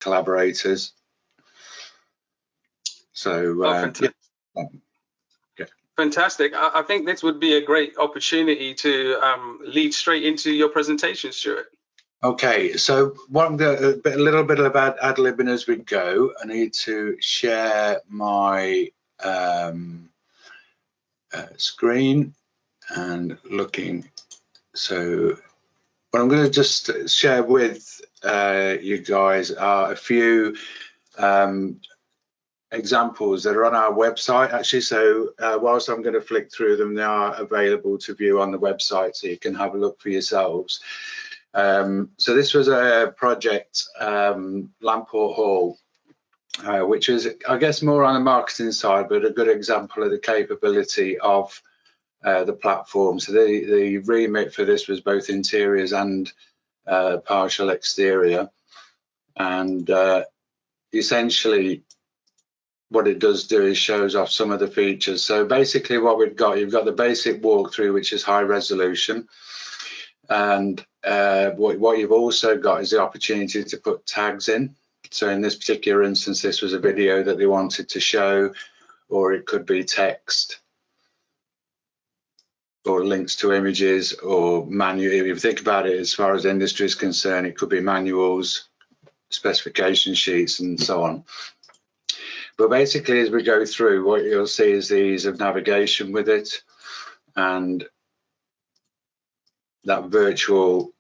collaborators. So fantastic. Yeah. Fantastic. I think this would be a great opportunity to lead straight into your presentation, Stuart. Okay, so a little bit about ad-libbing as we go. I need to share my screen and looking. So what I'm going to just share with you guys are a few examples that are on our website actually. So whilst I'm going to flick through them, they are available to view on the website, so you can have a look for yourselves. So this was a project, Lamport Hall, which is, I guess, more on the marketing side, but a good example of the capability of the platform. So the remit for this was both interiors and partial exterior, and essentially what it does do is shows off some of the features. So basically what we've got, you've got the basic walkthrough, which is high resolution, and what you've also got is the opportunity to put tags in. So in this particular instance, this was a video that they wanted to show, or it could be text, or links to images, or manual. If you think about it, as far as industry is concerned, it could be manuals, specification sheets, and so on. But basically, as we go through, what you'll see is the ease of navigation with it, and that virtual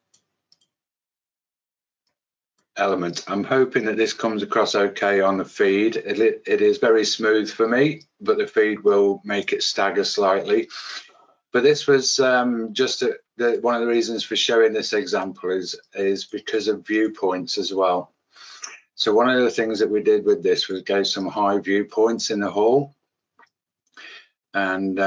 element. I'm hoping that this comes across okay on the feed. It is very smooth for me, but the feed will make it stagger slightly. But this was just one of the reasons for showing this example is because of viewpoints as well. So one of the things that we did with this was go some high viewpoints in the hall. And,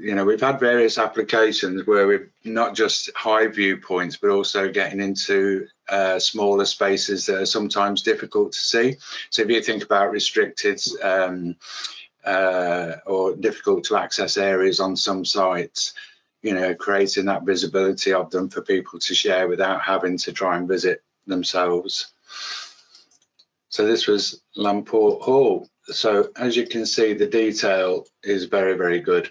you know, we've had various applications where we've not just high viewpoints, but also getting into smaller spaces that are sometimes difficult to see. So if you think about restricted or difficult to access areas on some sites, you know, creating that visibility of them for people to share without having to try and visit themselves. So this was Lamport Hall. So as you can see, the detail is very, very good.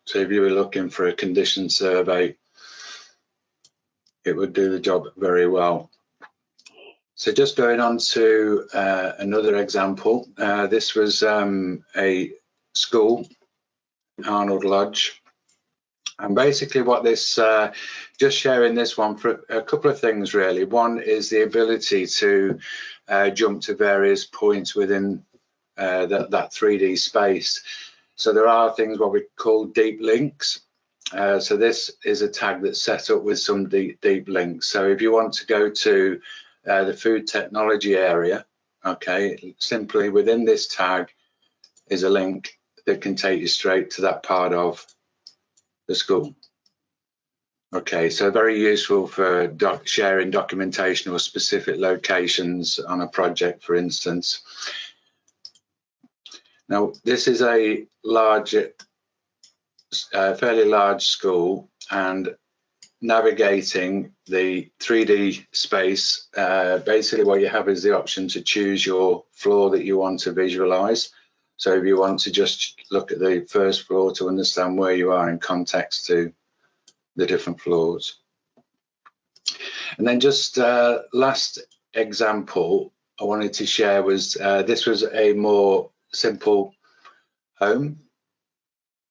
So if you were looking for a condition survey, it would do the job very well. So just going on to another example, this was a school, Arnold Lodge. And basically what this, just sharing this one for a couple of things really. One is the ability to jump to various points within that 3D space. So there are things what we call deep links. So this is a tag that's set up with some deep links. So if you want to go to the food technology area, okay, simply within this tag is a link that can take you straight to that part of the school. Okay, so very useful for sharing documentation or specific locations on a project, for instance. Now, this is a large, fairly large school, and navigating the 3D space, basically what you have is the option to choose your floor that you want to visualize. So if you want to just look at the first floor to understand where you are in context to the different floors. And then just last example I wanted to share was this was a more simple home.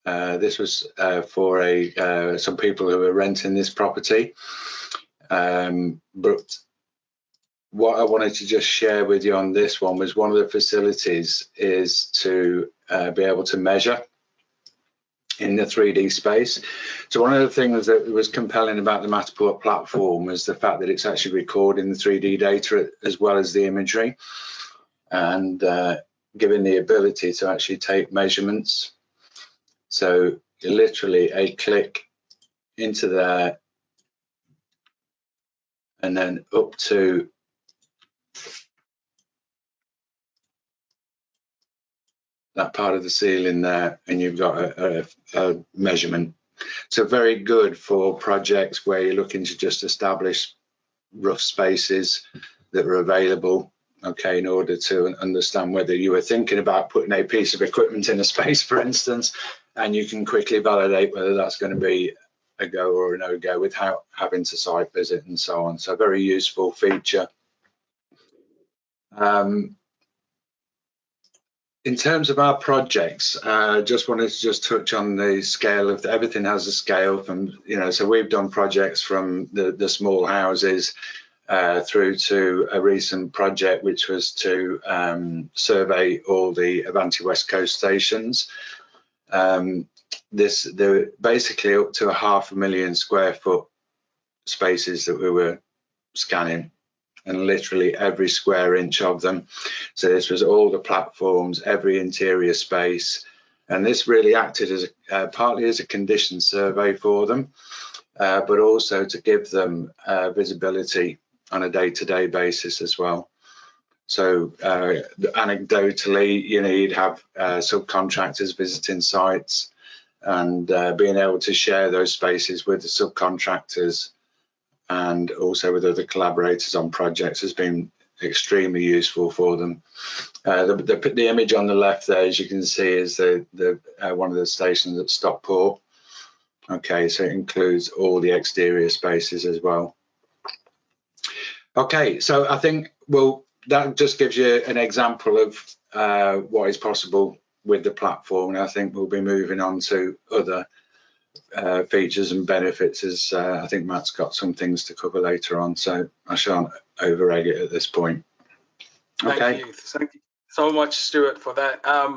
This was for some people who were renting this property. But what I wanted to just share with you on this one was one of the facilities is to be able to measure in the 3D space. So one of the things that was compelling about the Matterport platform was the fact that it's actually recording the 3D data as well as the imagery, and giving the ability to actually take measurements. So literally a click into there and then up to that part of the ceiling there, and you've got a measurement. So very good for projects where you're looking to just establish rough spaces that are available, okay, in order to understand whether you were thinking about putting a piece of equipment in a space, for instance, and you can quickly validate whether that's going to be a go or a no-go without having to site visit and so on. So a very useful feature. In terms of our projects, just wanted to just touch on the scale of everything. Has a scale from, so we've done projects from the small houses through to a recent project which was to survey all the Avanti West Coast stations. They're basically up to 500,000 square foot spaces that we were scanning, and literally every square inch of them. So this was all the platforms, every interior space, and this really acted as partly as a condition survey for them, but also to give them visibility on a day-to-day basis as well. So anecdotally, you'd have subcontractors visiting sites and being able to share those spaces with the subcontractors and also with other collaborators on projects has been extremely useful for them. The image on the left there, as you can see, is one of the stations at Stockport. Okay, so it includes all the exterior spaces as well. Okay, so I think, well, that just gives you an example of what is possible with the platform, and I think we'll be moving on to other features and benefits, as I think Matt's got some things to cover later on, so I shan't over egg it at this point. Okay. Thank you so much, Stuart, for that.